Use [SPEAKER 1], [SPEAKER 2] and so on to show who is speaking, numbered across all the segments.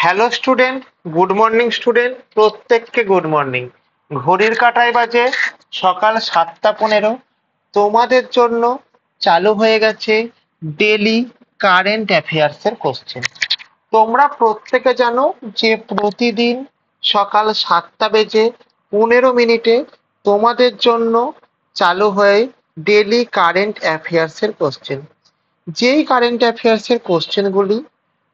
[SPEAKER 1] Hello student, good morning student, প্রত্যেককে good morning. ঘড়ির কাঁটায় বাজে সকাল 7:15। তোমাদের জন্য চালু হয়ে গেছে ডেলি কারেন্ট অ্যাফেয়ার্স এর কোশ্চেন। তোমরা প্রত্যেকে জানো যে প্রতিদিন সকাল 7:15 তোমাদের জন্য চালু হয় ডেলি কারেন্ট অ্যাফেয়ার্স এর কোশ্চেন। যেই কারেন্ট অ্যাফেয়ার্স এর কোশ্চেনগুলি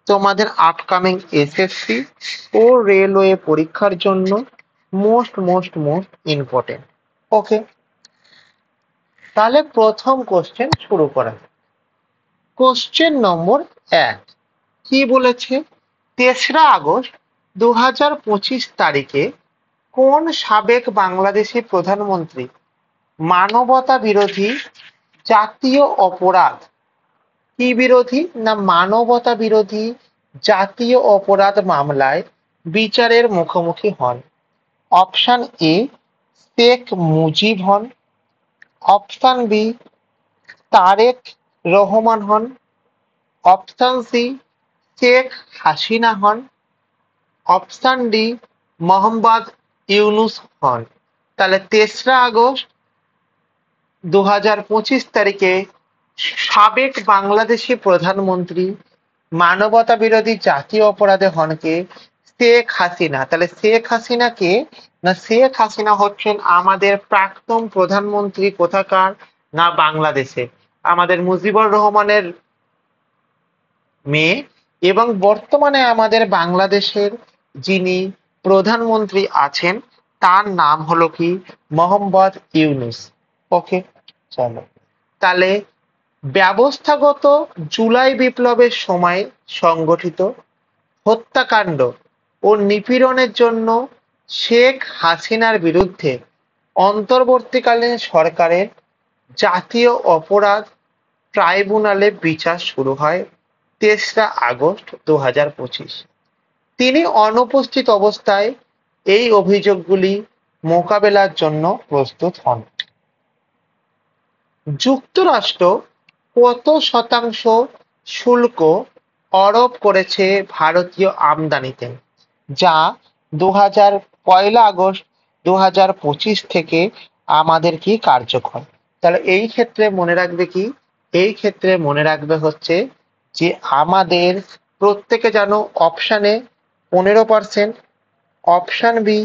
[SPEAKER 1] তোমাদের আপকামিং এসএসসি ও রেলওয়ে পরীক্ষার জন্য মোস্ট মোস্ট মোস্ট ইম্পর্টেন্ট। ওকে, তাহলে প্রথম কোশ্চেন শুরু করা যাক। কোশ্চেন নম্বর 1 কি বলেছে? 3রা আগস্ট 2025 তারিখে কোন সাবেক বাংলাদেশি প্রধানমন্ত্রী মানবতা বিরোধী জাতীয় অপরাধ কি বিরোধী না মানবতা বিরোধী জাতীয় অপরাধ মামলায় বিচারের মুখোমুখি হন? অপশন এ শেখ মুজিব হন, অপশন বি তারেক রহমান হন, অপশন সি শেখ হাসিনা হন, অপশন ডি মোহাম্মদ ইউনুস হন। তাহলে 3রা আগস্ট 2025 তারিখে সাবেক বাংলাদেশি প্রধানমন্ত্রী মানবতা বিরোধী জাতীয় অপরাধে হন কে? শেখ হাসিনা। তাহলে শেখ হাসিনা কে? না শেখ হাসিনা হচ্ছেন আমাদের প্রাক্তন প্রধানমন্ত্রী। কোথাকার? না বাংলাদেশে। আমাদের মুজিবুর রহমানের মেয়ে এবং বর্তমানে আমাদের বাংলাদেশের যিনি প্রধানমন্ত্রী আছেন তার নাম হলো কি? মোহাম্মদ ইউনুস। ওকে, চলো তাহলে ব্যবস্থাগত জুলাই বিপ্লবের সময় সংগঠিত হত্যাকাণ্ড ও নিপীড়নের জন্য শেখ হাসিনার বিরুদ্ধে অন্তর্বর্তীকালীন সরকারের জাতীয় অপরাধ ট্রাইব্যুনালে বিচার শুরু হয় 3রা আগস্ট 2025। তিনি অনুপস্থিত অবস্থায় এই অভিযোগগুলি মোকাবেলার জন্য প্রস্তুত হন। যুক্তরাষ্ট্র কত শতাংশ শুল্ক আরোপ করেছে ভারতীয় আমদানিতে, যা 1 আগস্ট 2025 থেকে আমাদের কি কার্যকর? তাহলে এই ক্ষেত্রে মনে রাখবে কি? এই ক্ষেত্রে মনে রাখবে হচ্ছে যে আমাদের প্রত্যেকে জানো অপশানে 15%, option B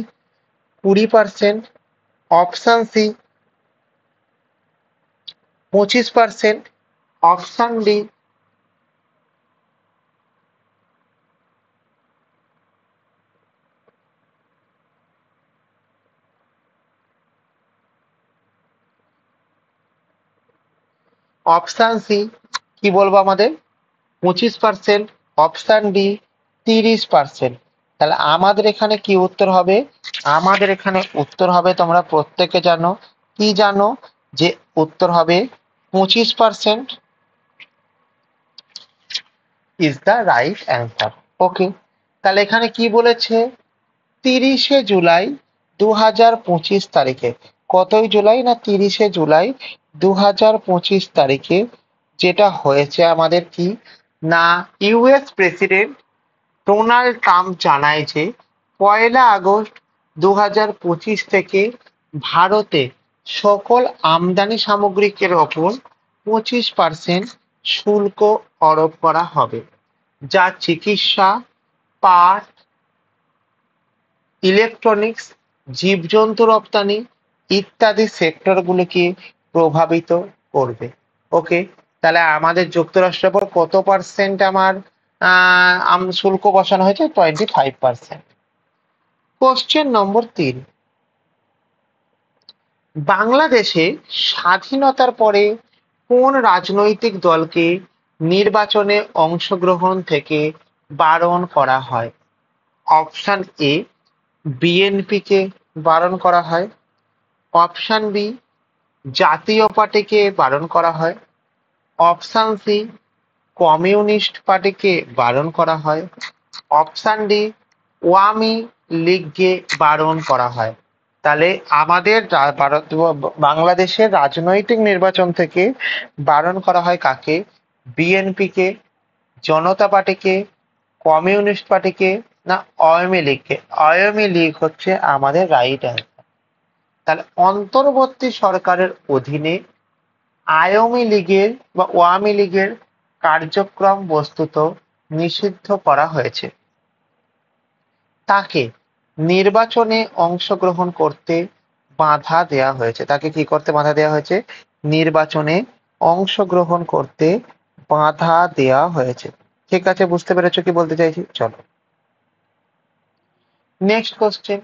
[SPEAKER 1] 20%, option C 25%, option D option C কি বলবো আমাদের 25%, অপশান ডি 30%। তাহলে আমাদের এখানে কি উত্তর হবে? আমাদের এখানে উত্তর হবে, তোমরা প্রত্যেকে জানো কি জানো যে উত্তর হবে 25% ইজ দ্য রাইট অ্যান্সার। ওকে, তাহলে এখানে কি বলেছে? 30শে জুলাই 2025 তারিখে। কতই জুলাই? না 30শে জুলাই 2025 তারিখে যেটা হয়েছে আমাদের কি না ইউএস প্রেসিডেন্ট ডোনাল্ড ট্রাম্প জানায় যে 1 আগস্ট 2025 থেকে ভারতে সকল আমদানি সামগ্রিকের ওপর 25% শুল্ক আরোপ করা হবে, যা চিকিৎসা, পাট, ইলেকট্রনিক্স, জীবজন্তু রপ্তানি ইত্যাদি সেক্টরগুলিকে প্রভাবিত করবে। ওকে, তাহলে আমাদের যুক্তরাষ্ট্রের উপর কত পার্সেন্ট আমার শুল্ক বসানো হয়েছে? 25%। কোশ্চেন নম্বর 3, বাংলাদেশে স্বাধীনতার পরে কোন রাজনৈতিক দলকে নির্বাচনে অংশগ্রহণ থেকে বারণ করা হয়? অপশন এ বিএনপি কে বারণ করা হয়, অপশন বি জাতীয় পার্টিকে বারণ করা হয়, অপশন সি কমিউনিস্ট পার্টিকে বারণ করা হয়, অপশন ডি আওয়ামী লীগকে বারণ করা হয়। তাহলে আমাদের বাংলাদেশের রাজনৈতিক নির্বাচন থেকে বারণ করা হয় কাকে? বিএনপি কে, জনতা পার্টিকে, কমিউনিস্ট পার্টিকে না আওয়ামী লীগকে? আওয়ামী লীগ হচ্ছে আমাদের রাইট অ্যান্সার। তাহলে অন্তর্বর্তী সরকারের অধীনে আওয়ামী লীগের বা আওয়ামী লীগের কার্যক্রম বস্তুত নিষিদ্ধ করা হয়েছে। তাকে নির্বাচনে অংশগ্রহণ করতে বাধা দেয়া হয়েছে। তাকে কি করতে বাধা দেয়া হয়েছে? নির্বাচনে অংশগ্রহণ করতে বাধা দেয়া হয়েছে। ঠিক আছে, বুঝতে পেরেছো কি বলতে চাইছি? চলো নেক্সট কোশ্চেন।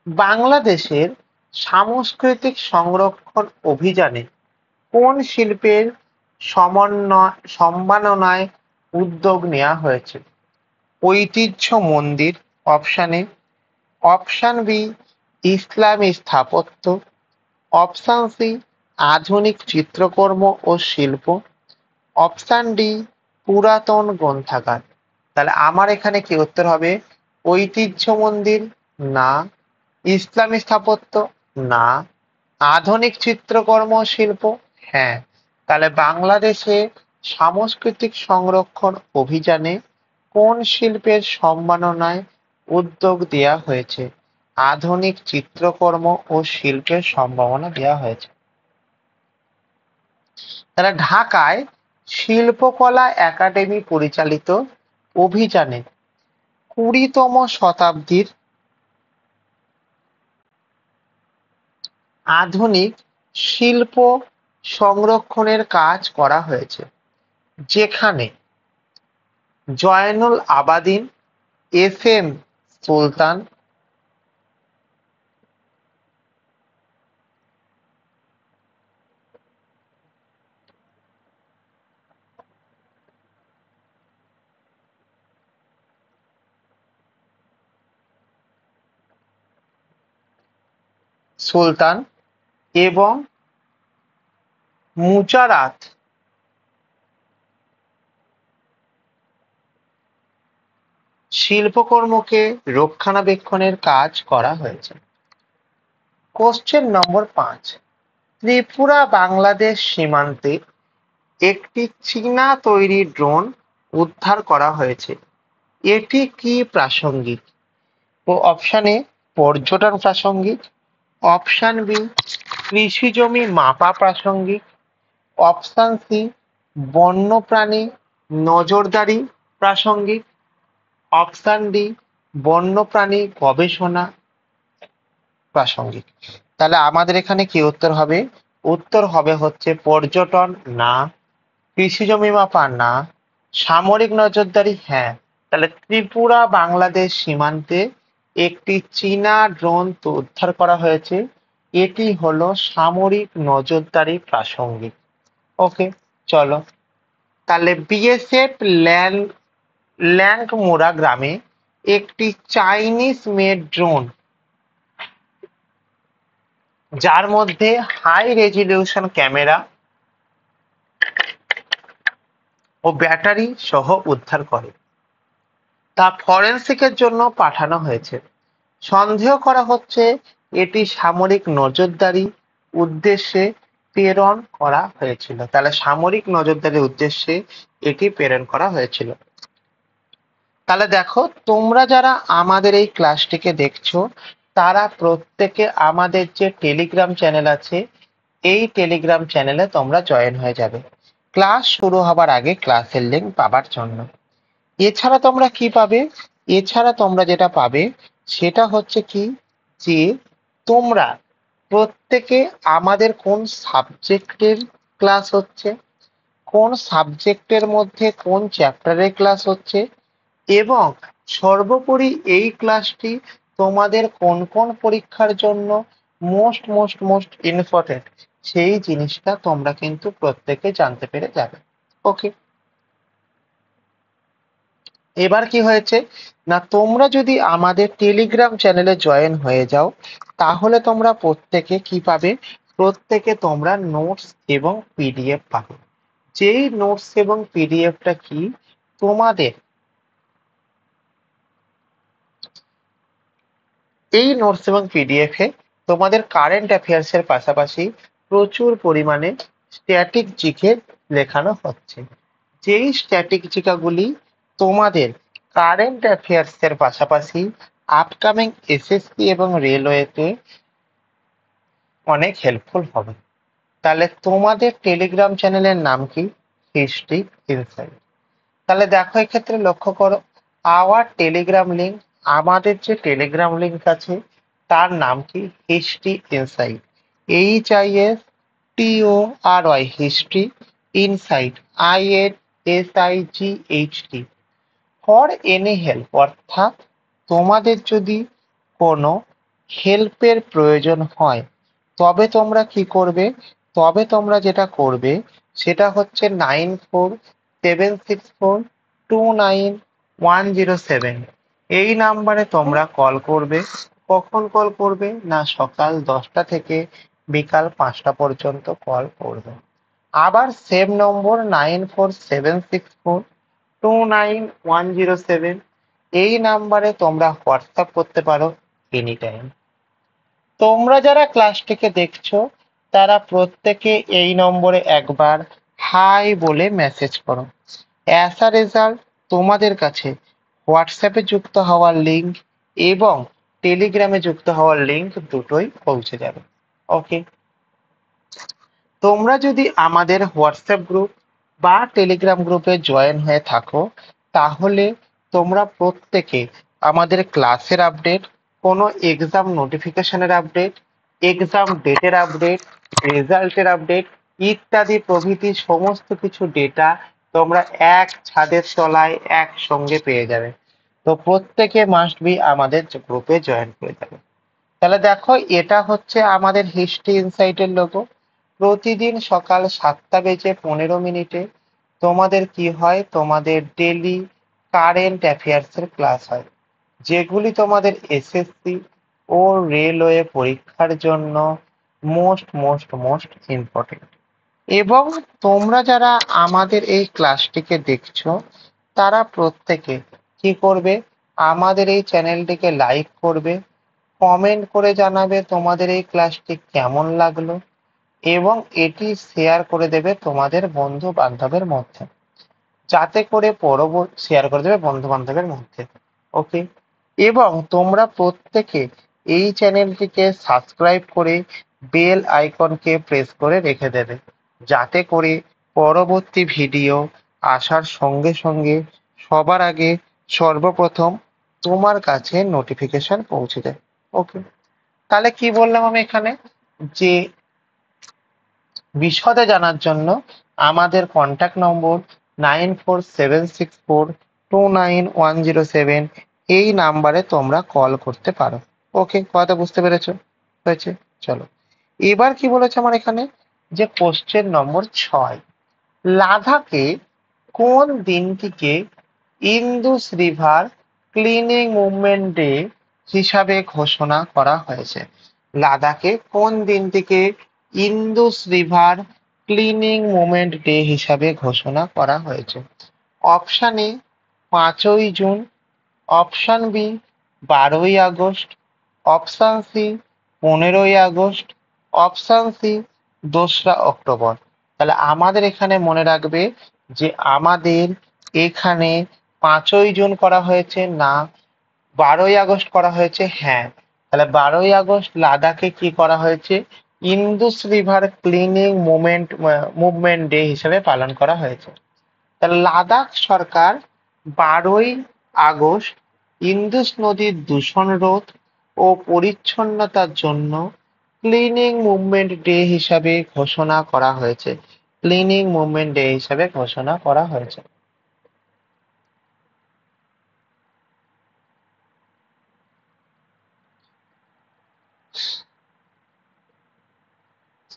[SPEAKER 1] বাংলাদেশের সাংস্কৃতিক সংরক্ষণ অভিযানে কোন শিল্পের সম্মাননায় উদ্যোগ নেওয়া হয়েছে? ঐতিহ্য মন্দির অপশন এ, অপশন বি ইসলামী স্থাপত্য, অপশন সি আধুনিক চিত্রকর্ম ও শিল্প, অপশন ডি পুরাতন গ্রন্থাগার। তাহলে আমার এখানে কি উত্তর হবে? ঐতিহ্য মন্দির না, ইসলামী স্থাপত্য না, আধুনিক চিত্রকর্ম ও শিল্প হ্যাঁ। তাহলে বাংলাদেশে সাংস্কৃতিক সংরক্ষণ অভিযানে কোন শিল্পের সম্মাননায় উদ্যোগ দেয়া হয়েছে? আধুনিক চিত্রকর্ম ও শিল্পের সম্ভাবনা দেওয়া হয়েছে। তাহলে ঢাকায় শিল্পকলা একাডেমি পরিচালিত অভিযানে 20তম শতাব্দীর আধুনিক শিল্প সংরক্ষণের কাজ করা হয়েছে, যেখানে জয়নুল আবাদিন, এস এম সুলতান, সুলতান এবং মুজারাত শিল্পকর্মকে রক্ষণাবেক্ষণের কাজ করা হয়েছে। Question number 5। ত্রিপুরা বাংলাদেশ সীমান্তে একটি চীনা তৈরি ড্রোন উদ্ধার করা হয়েছে, এটি কি প্রাসঙ্গিক? ও অপশন এ পর্যটন প্রাসঙ্গিক, অপশন বি কৃষি জমি মাপা প্রাসঙ্গিক, অপশন সি বন্যপ্রাণী নজরদারি প্রাসঙ্গিক, অপশন ডি বন্যপ্রাণী গবেষণা প্রাসঙ্গিক। তাহলে আমাদের এখানে কি উত্তর হবে? উত্তর হবে হচ্ছে পর্যটন না, কৃষি জমি মাপা না, সামরিক নজরদারি হ্যাঁ। তাহলে ত্রিপুরা বাংলাদেশ সীমান্তে একটি চীনা ড্রোন উদ্ধার করা হয়েছে, এটি হলো সামরিক নজরদারি প্রাসঙ্গিক। ওকে চলো, তাহলে বিএসএফ ল্যাংমোরা গ্রামে একটি চাইনিজ মেড ড্রোন যার মধ্যে হাই রেজলিউশন ক্যামেরা ও ব্যাটারি সহ উদ্ধার করে, তা ফরেনসিকের জন্য পাঠানো হয়েছে। সন্দেহ করা হচ্ছে এটি সামরিক নজরদারি উদ্দেশ্যে প্রেরণ করা হয়েছিল। তাহলে সামরিক নজরদারির উদ্দেশ্যে এটি প্রেরণ করা হয়েছিল। তাহলে দেখো, তোমরা যারা আমাদের এই ক্লাসটিকে দেখছো তারা প্রত্যেকে আমাদের যে টেলিগ্রাম চ্যানেল আছে এই টেলিগ্রাম চ্যানেলে তোমরা জয়েন হয়ে যাবে ক্লাস শুরু হবার আগে ক্লাসের লিংক পাবার জন্য। এছাড়া তোমরা কি পাবে? এছাড়া তোমরা যেটা পাবে সেটা হচ্ছে কি, যে তোমরা প্রত্যেকে আমাদের কোন সাবজেক্টের ক্লাস হচ্ছে, কোন সাবজেক্টের মধ্যে কোন চ্যাপ্টারের ক্লাস হচ্ছে, এবং সর্বোপরি এই ক্লাসটি তোমাদের কোন কোন পরীক্ষার জন্য মোস্ট মোস্ট মোস্ট ইম্পর্টেন্ট সেই জিনিসটা তোমরা কিন্তু প্রত্যেকে জানতে পেরে যাবে। ওকে, এবার কি হয়েছে না, তোমরা যদি আমাদের টেলিগ্রাম চ্যানেলে জয়েন হয়ে যাও তাহলে তোমরা প্রত্যেকে কি পাবে? প্রত্যেকে তোমরা নোটস এবং পিডিএফ পাবে। যেই নোটস এবং পিডিএফটা কি, তোমাদের এই নোটস এবং পিডিএফ এ তোমাদের কারেন্ট অ্যাফেয়ার্স এর পাশাপাশি প্রচুর পরিমাণে স্ট্যাটিক জিকে লেখানো হচ্ছে, যেই স্ট্যাটিক জিকাগুলি তোমাদের কারেন্ট অ্যাফেয়ার্স এর পাশাপাশি আপকামিং এসএসসি এবং রেলওয়েতে অনেক হেল্পফুল হবে। তাহলে তোমাদের টেলিগ্রাম চ্যানেলের নাম কি? History insight. তাহলে দেখো এক্ষেত্রে লক্ষ্য করো, আওয়ার টেলিগ্রাম লিঙ্ক, আমাদের যে টেলিগ্রাম লিঙ্ক আছে তার নাম কি? History insight. HISTORY history insight INSIGHT। For any help, অর্থাৎ তোমাদের যদি কোনো হেল্পের প্রয়োজন হয় তবে তোমরা কি করবে? তবে তোমরা যেটা করবে সেটা হচ্ছে 9476429107 এই নাম্বারে তোমরা কল করবে। কখন কল করবে? না, সকাল 10টা থেকে বিকাল 5টা পর্যন্ত কল করবে। আবার সেম নম্বর 9476429107 এই নাম্বারে তোমরা হোয়াটসঅ্যাপ করতে পারো এনি টাইম। তোমরা যারা ক্লাসটিকে দেখছো তারা প্রত্যেকে এই নম্বরে একবার হাই বলে মেসেজ করো। অ্যাজ আ রেজাল্ট তোমাদের কাছে হোয়াটসঅ্যাপে যুক্ত হওয়ার লিঙ্ক এবং টেলিগ্রামে যুক্ত হওয়ার লিঙ্ক দুটোই পৌঁছে যাবে। ওকে, তোমরা যদি আমাদের হোয়াটসঅ্যাপ গ্রুপ বা টেলিগ্রাম গ্রুপে জয়েন হয়ে থাকো তাহলে তোমরা প্রত্যেকে আমাদের ক্লাসের আপডেট, কোনো এক্সাম নোটিফিকেশনের আপডেট, এক্সাম ডেটের আপডেট, রেজাল্টের আপডেট ইত্যাদি প্রভৃতি সমস্ত কিছু ডেটা তোমরা এক ছাদের তলায় একসঙ্গে পেয়ে যাবে। তো প্রত্যেকে মাস্ট বি আমাদের গ্রুপে জয়েন করে যাবে। তাহলে দেখো, এটা হচ্ছে আমাদের হিস্ট্রি ইনসাইটের লোগো। প্রতিদিন সকাল 7টা বেজে 15 মিনিটে তোমাদের কি হয়? তোমাদের ডেলি কারেন্ট অ্যাফেয়ার্স এর ক্লাস হয়, যেগুলি তোমাদের এসএসসি ও রেলওয়ে পরীক্ষার জন্য মোস্ট মোস্ট মোস্ট ইম্পর্টেন্ট। এবং তোমরা যারা আমাদের এই ক্লাসটিকে দেখছো তারা প্রত্যেকে কি করবে? আমাদের এই চ্যানেলটিকে লাইক করবে, কমেন্ট করে জানাবে তোমাদের এই ক্লাসটি কেমন লাগলো এবং এটি শেয়ার করে দেবে তোমাদের বন্ধু বান্ধবের মধ্যে, যাতে করে পরবর্তী শেয়ার করে দেবে বন্ধু বান্ধবের মধ্যে। ওকে, এবং তোমরা প্রত্যেকে এই চ্যানেলটিকে সাবস্ক্রাইব করে বেল আইকনকে প্রেস করে রেখে দেবে, যাতে করে পরবর্তী ভিডিও আসার সঙ্গে সঙ্গে সবার আগে সর্বপ্রথম তোমার কাছে নোটিফিকেশন পৌঁছে যায়। ওকে, তাহলে কি বললাম আমি এখানে? যে বিশদে জানার জন্য আমাদের কন্ট্যাক্ট নম্বর 9476429107 এই নাম্বারে তোমরা কল করতে পারো। ওকে, কথা বুঝতে পেরেছো? হয়েছে, চলো এবার কি বলেছে আমার এখানে, যে কোশ্চেন নম্বর 6, লাদাখে কোন দিনটিকে Indus river cleaning movement day হিসাবে ঘোষণা করা হয়েছে? লাদাখে কোন দিনটিকে Indus river cleaning movement day হিসাবে ঘোষণা করা হয়েছে? অপশন এ 5ই জুন, অপশন বি 12ই আগস্ট, অপশন সি 15ই আগস্ট, অপশন সি 2রা অক্টোবর। তাহলে আমাদের এখানে মনে রাখবে যে আমাদের এখানে 5ই জুন করা হয়েছে না 12ই আগস্ট করা হয়েছে? হ্যাঁ, তাহলে 12ই আগস্ট লাদাখে কি করা হয়েছে? Indus river cleaning movement day হিসেবে পালন করা হয়েছে। তাহলে লাদাখ সরকার 12ই আগস্ট ইন্দুস নদীর দূষণ রোধ ও পরিচ্ছন্নতার জন্য ক্লিনিং মুভমেন্ট ডে হিসাবে ঘোষণা করা হয়েছে। ক্লিনিং মুভমেন্ট ডে হিসাবে ঘোষণা করা হয়েছে।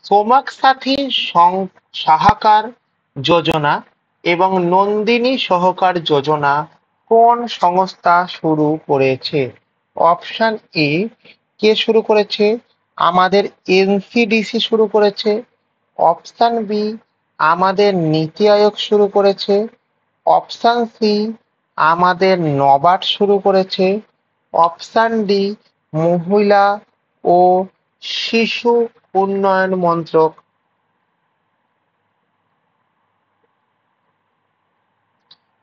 [SPEAKER 1] সোমাক সাথী সাহাকার যোজনা এবং নন্দিনী সহকার যোজনা কোন সংস্থা শুরু করেছে? অপশন এ কে শুরু করেছে? আমাদের এনসিডিসি শুরু করেছে। অপশন বি আমাদের নীতি আয়োগ শুরু করেছে। অপশন সি আমাদের নবার্ড শুরু করেছে। অপশন ডি মহিলা ও শিশু উন্নয়ন মন্ত্রক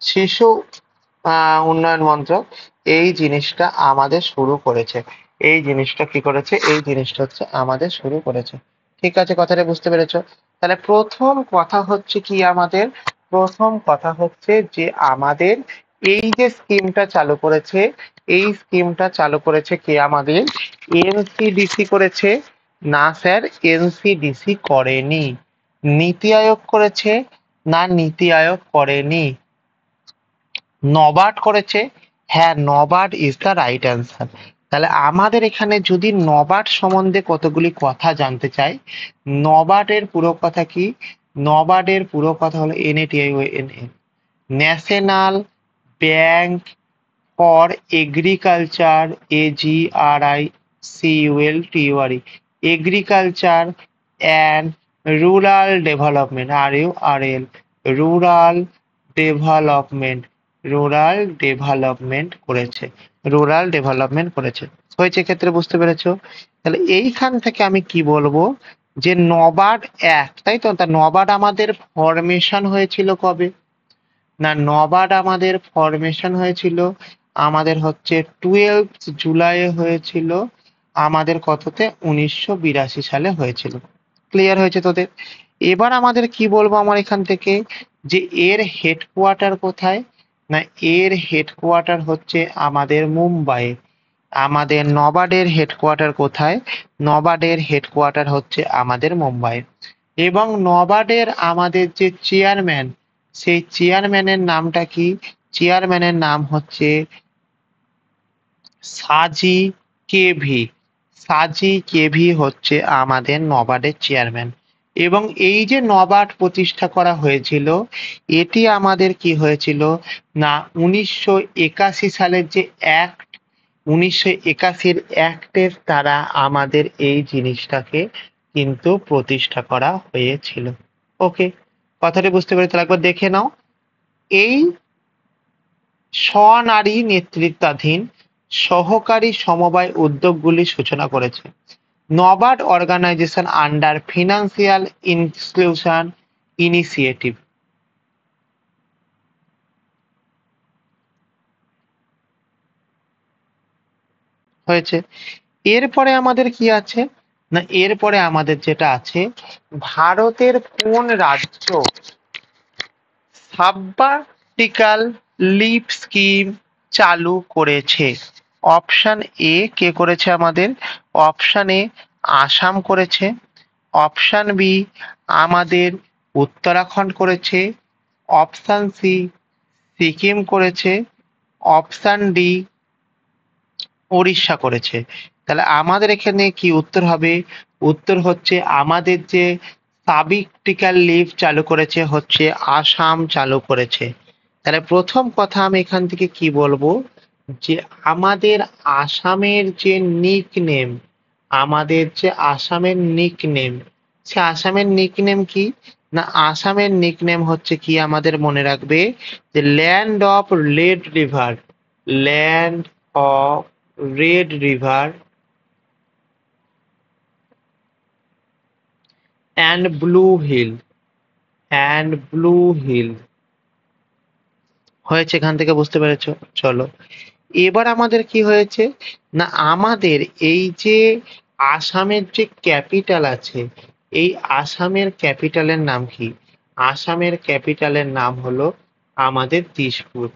[SPEAKER 1] শিশু উন্নয়ন মন্ত্রক এই জিনিসটা আমাদের শুরু করেছে। এই জিনিসটা কি করেছে? এই জিনিসটা হচ্ছে আমাদের শুরু করেছে। ঠিক আছে, কথাটা বুঝতে পেরেছো? তাহলে প্রথম কথা হচ্ছে কি আমাদের? প্রথম কথা হচ্ছে যে আমাদের এই যে স্কিমটা চালু করেছে, এই স্কিমটা চালু করেছে কে আমাদের? এনসিডিসি করেছে? না স্যার, এনসিডিসি করেনি। নীতি আয়োগ করেছে? না, নীতি আয়োগ করেনি। নবার্ড করেছে? হ্যাঁ, নবার্ড ইজ দ্য রাইট অ্যান্সার। তাহলে আমাদের এখানে যদি নবার্ড সম্বন্ধে কতগুলি কথা জানতে চাই, নবার্ডের পুরো কথা কি? নবার্ডের পুরো কথা হলো NATIONA, national bank for agriculture, AGRICULTURE, agriculture and rural development, RURL, rural development, rural development করেছে, রুরাল ডেভেলপমেন্ট করেছে। হয়েছে ক্ষেত্রে বুঝতে পেরেছো? তাহলে এইখান থেকে আমি কি বলবো যে নবার্ড অ্যাক্ট, তাই তো? তা নবার্ড আমাদের ফরমেশন হয়েছিল কবে? না, নবার্ড আমাদের ফরমেশন হয়েছিল আমাদের হচ্ছে 12 জুলাই হয়েছিল আমাদের কততে? 1982 সালে হয়েছিল। ক্লিয়ার হয়েছে তোদের? এবার আমাদের কি বলবো আমার এখান থেকে যে এর হেডকোয়ার্টার কোথায়? না, এর হেডকোয়ার্টার হচ্ছে আমাদের মুম্বাই। আমাদের নবার্ডের হেডকোয়ার্টার কোথায়? নবার্ডের হেডকোয়ার্টার হচ্ছে আমাদের মুম্বাই। এবং নবার্ডের আমাদের যে চেয়ারম্যান, সেই চেয়ারম্যানের নামটা কি? চেয়ারম্যানের নাম হচ্ছে সাজি কেভি। সাজি কেভি হচ্ছে আমাদের নবার্ডের চেয়ারম্যান। এবং এই যে নবার্ড প্রতিষ্ঠা করা হয়েছিল, এটি আমাদের কি হয়েছিল? না, 1981 সালের যে অ্যাক্ট, 1981 অ্যাক্টের দ্বারা আমাদের এই জিনিসটাকে কিন্তু প্রতিষ্ঠা করা হয়েছিল। ওকে, কথাটি বুঝতে পেরে? তাহলে একবার দেখে নাও। এই স্বনারী নেতৃত্বাধীন সহকারী সমবায় উদ্যোগগুলির সূচনা করেছে NABARD organisation under financial inclusion initiative. হয়েছে। এরপরে আমাদের কি আছে? না, এরপরে আমাদের যেটা আছে, ভারতের কোন রাজ্য সাবভার্টিকাল লিপ স্কিম চালু করেছে? অপশন এ কে করেছে আমাদের? অপশন এ আসাম করেছে। অপশন বি আমাদের উত্তরাখণ্ড করেছে। অপশন সি সিকিম করেছে। অপশন ডি উড়িষ্যা করেছে। তাহলে আমাদের এখানে কি উত্তর হবে? উত্তর হচ্ছে আমাদের যে সাবভার্টিকাল লিভ চালু করেছে হচ্ছে আসাম চালু করেছে। তাহলে প্রথম কথা আমি এখান থেকে কি বলবো যে আমাদের আসামের যে নিকনেম, আমাদের যে আসামের নিকনেম, সে আসামের নিকনেম কি? না, আসামের নিকনেম হচ্ছে কি আমাদের মনে রাখবে যে land of red river, land of red river and blue hill, and blue hill. হয়েছে? এখান থেকে বুঝতে পেরেছো? চলো, এবার আমাদের কি হয়েছে না, আমাদের এই যে আসামের যে ক্যাপিটাল আছে, এই আসামের ক্যাপিটালের নাম কি? আসামের ক্যাপিটালের নাম হলো আমাদের দিসপুর।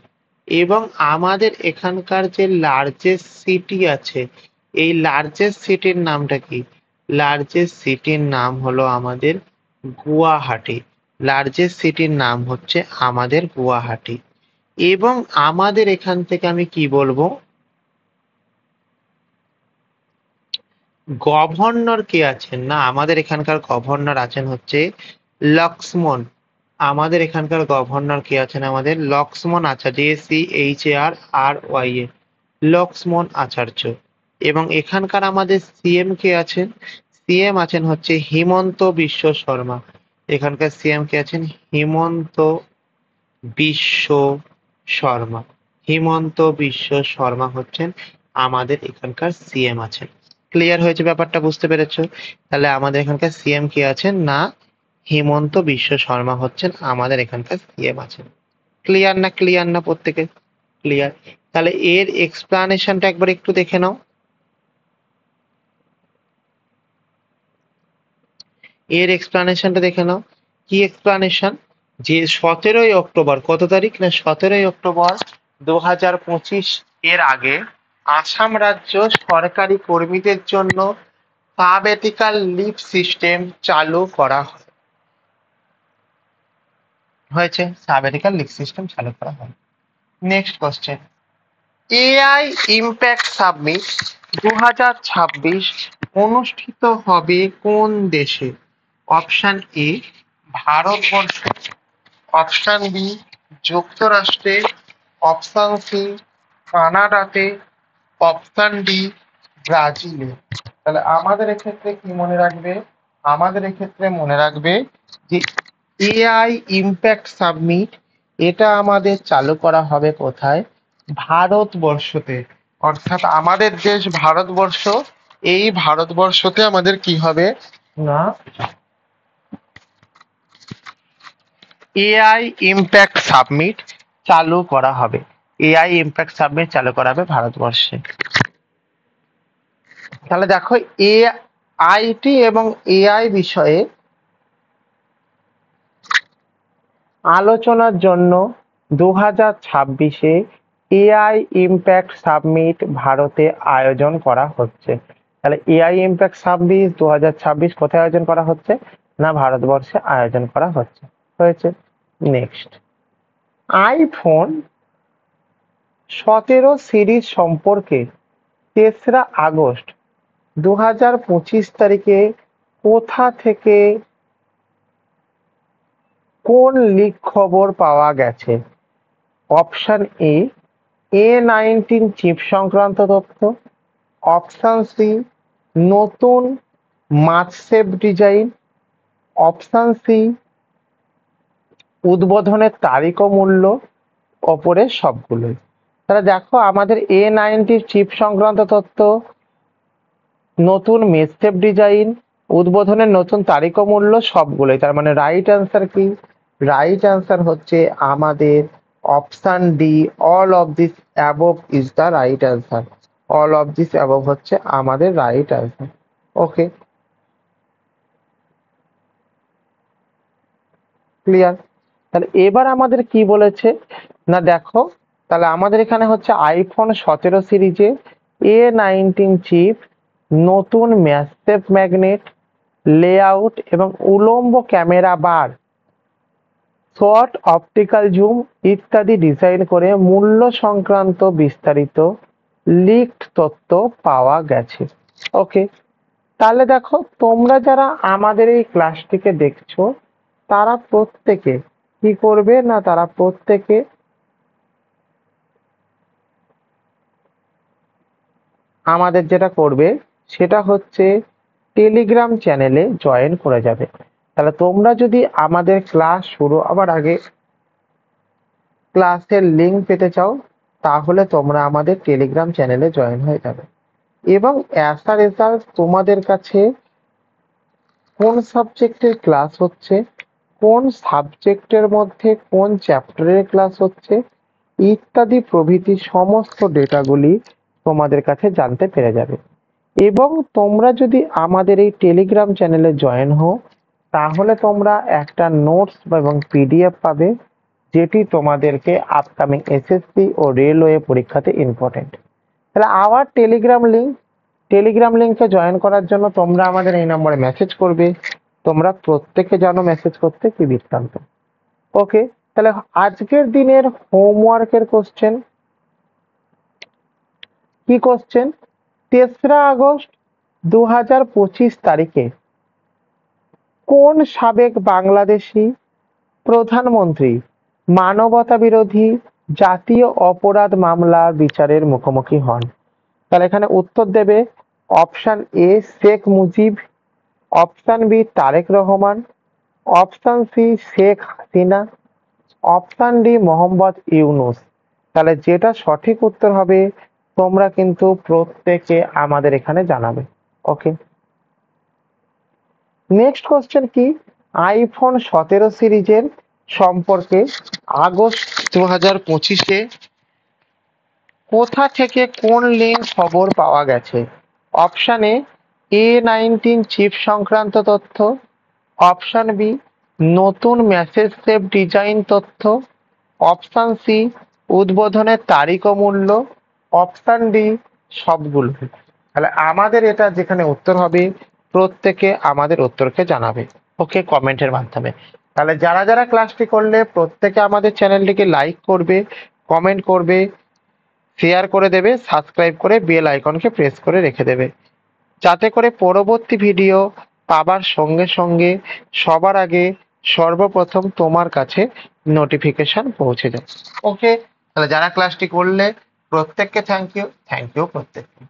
[SPEAKER 1] এবং আমাদের এখানকার যে লার্জেস্ট সিটি আছে, এই লার্জেস্ট সিটির নামটা কি? লার্জেস্ট সিটির নাম হলো আমাদের গুয়াহাটি। লার্জেস্ট সিটির নাম হচ্ছে আমাদের গুয়াহাটি। এবং আমাদের এখান থেকে আমি কি বলবো, গভর্নর কে আছেন? না, আমাদের এখানকার গভর্নর আছেন হচ্ছে লক্ষ্মণ। আমাদের এখানকার গভর্নর কে আছেন? আমাদের লক্ষ্মণ আচার্য, LCHRRY, লক্ষ্মণ আচার্য। এবং এখানকার আমাদের সিএম কে আছেন? সিএম আছেন হচ্ছে হিমন্ত বিশ্ব শর্মা। এখানকার সিএম কে আছেন? হিমন্ত বিশ্ব শর্মা। হিমন্ত বিশ্ব শর্মা হচ্ছেন আমাদের এখানকার সিএম আছেন। ক্লিয়ার হয়েছে ব্যাপারটা? বুঝতে পেরেছো? তাহলে আমাদের এখানকার সিএম কে আছেন? না, হিমন্ত বিশ্ব শর্মা হচ্ছেন আমাদের এখানকার সিএম আছেন। ক্লিয়ার না? ক্লিয়ার না প্রত্যেকে? ক্লিয়ার। তাহলে এর এক্সপ্লানেশনটা একবার একটু দেখে নাও। এর এক্সপ্লানেশনটা দেখে নাও। কি এক্সপ্লানেশন? যে 17ই অক্টোবর, কত তারিখ না 17ই অক্টোবর 2025 এর আগে আসাম রাজ্য সরকারি কর্মীদের জন্য সাবেটিক্যাল লিভ সিস্টেম চালু করা হয়েছে। সাবেটিক্যাল লিভ সিস্টেম চালু করা হয়। Next question, AI impact summit 2026 অনুষ্ঠিত হবে কোন দেশে? অপশন এ ভারতবর্ষ, অপশন বি যুক্তরাষ্ট্রে, অপশন সি কানাডাতে, অপশন ডি ব্রাজিলে। তাহলে আমাদের এক্ষেত্রে কি মনে রাখবে? আমাদের এক্ষেত্রে মনে রাখবে যে এআই ইম্প্যাক্ট সাবমিট এটা আমাদের চালু করা হবে কোথায়? ভারতবর্ষতে। অর্থাৎ আমাদের দেশ ভারতবর্ষ, এই ভারতবর্ষতে আমাদের কি হবে না এআই ইম্প্যাক্ট সাবমিট চালু করা হবে। এআই ইম্প্যাক্ট সাবমিট চালু করা হবে ভারতবর্ষে। তাহলে দেখো এআইটি এবং এআই বিষয়ে আলোচনার জন্য 2026-এ এআই ইম্প্যাক্ট সাবমিট ভারতে আয়োজন করা হচ্ছে। তাহলে এআই ইম্প্যাক্ট সাবমিট 2026 কোথায় আয়োজন করা হচ্ছে? না ভারতবর্ষে আয়োজন করা হয়েছে। নেক্সট, আইফোন 17 সিরিজ সম্পর্কে 3রা আগস্ট 2025 তারিখে কোথা থেকে কোন লিক খবর পাওয়া গেছে? অপশন A19 চিপ সংক্রান্ত তথ্য, অপশন সি নতুন মাস্ক ডিজাইন, অপশন সি উদ্বোধনের তারিখ ও মূল্য, ওপরের সবগুলোই। তাহলে দেখো আমাদের A90 চিপ সংক্রান্ত তথ্য, নতুন মেসটেপ ডিজাইন, উদ্বোধনের নতুন তারিখ ও মূল্য সবগুলোই। তার মানে রাইট অ্যান্সার কি? রাইট অ্যান্সার হচ্ছে আমাদের option D, all of this above is the right answer. All of this above হচ্ছে আমাদের রাইট অ্যান্সার। ওকে, ক্লিয়ার। তাহলে এবার আমাদের কি বলেছে না দেখো, তাহলে আমাদের এখানে হচ্ছে আইফোন 17 সিরিজে A19 চিপ, নতুন ম্যাসেভ ম্যাগনেট লেআউট এবং উলম্ব ক্যামেরা বার, শর্ট অপটিক্যাল জুম ইত্যাদি ডিজাইন করে মূল্য সংক্রান্ত বিস্তারিত লিকড তথ্য পাওয়া গেছে। ওকে, তাহলে দেখো তোমরা যারা আমাদের এই ক্লাসটিকে দেখছো তারা প্রত্যেকে কি করবে না তারা প্রত্যেকে আমাদের যেটা করবে সেটা হচ্ছে টেলিগ্রাম চ্যানেলে জয়েন করে যাবে। তাহলে তোমরা যদি আমাদের ক্লাস শুরু হবার আগে ক্লাসের লিঙ্ক পেতে চাও তাহলে তোমরা আমাদের টেলিগ্রাম চ্যানেলে জয়েন হয়ে যাবে। এবং অ্যাজ আ রেজাল্ট তোমাদের কাছে কোন সাবজেক্টের ক্লাস হচ্ছে, কোন সাবজেক্টের মধ্যে কোন চ্যাপ্টারের ক্লাস হচ্ছে ইত্যাদি প্রভৃতি সমস্ত ডেটাগুলি তোমাদের কাছে জানতে পেরে যাবে। এবং তোমরা যদি আমাদের এই টেলিগ্রাম চ্যানেলে জয়েন হও তাহলে তোমরা একটা নোটস এবং পিডিএফ পাবে যেটি তোমাদেরকে আপকামিং এসএসসি ও রেলওয়ে পরীক্ষাতে ইম্পর্টেন্ট। তাহলে আবার টেলিগ্রাম লিঙ্কে জয়েন করার জন্য তোমরা আমাদের এই নম্বরে মেসেজ করবে। তোমরা প্রত্যেকে জানো মেসেজ করতে কি বৃত্তান্ত। ওকে, তাহলে আজকের দিনের হোমওয়ার্কের কোশ্চেন, কি কোশ্চেন? 3রা আগস্ট 2025 তারিখে কোন সাবেক বাংলাদেশি প্রধানমন্ত্রী মানবতা বিরোধী জাতীয় অপরাধ মামলার বিচারের মুখোমুখি হন? তাহলে এখানে উত্তর দেবে option A Sheikh Mujib, option B Tarek Rahman, option C Sheikh Hasina, option D Mohammad Yunus. তাহলে যেটা সঠিক উত্তর হবে তোমরা কিন্তু প্রত্যেকে আমাদের এখানে জানাবে। ওকে, নেক্সট কোশ্চেন কি? আইফোন 17 সিরিজের সম্পর্কে আগস্ট 2025-এ কোথা থেকে কোন লিঙ্ক খবর পাওয়া গেছে? অপশান A19 চিপ সংক্রান্ত তথ্য, অপশান বি নতুন মেসেজ সেভ ডিজাইন তথ্য, অপশান সি উদ্বোধনের তারিখ ও মূল্য, অপশান ডি সবগুলো। তাহলে আমাদের এটা যেখানে উত্তর হবে, প্রত্যেকে আমাদের উত্তরকে জানাবে ওকে কমেন্টের মাধ্যমে। তাহলে যারা যারা ক্লাসটি করলে প্রত্যেকে আমাদের চ্যানেলটিকে লাইক করবে, কমেন্ট করবে, শেয়ার করে দেবে, সাবস্ক্রাইব করে বেল আইকনকে প্রেস করে রেখে দেবে, যাতে করে পরবর্তী ভিডিও পাবার সঙ্গে সঙ্গে সবার আগে সর্বপ্রথম তোমার কাছে নোটিফিকেশন পৌঁছে যায়। ওকে, তাহলে যারা ক্লাসটি করলে প্রত্যেককে থ্যাংক ইউ প্রত্যেককে।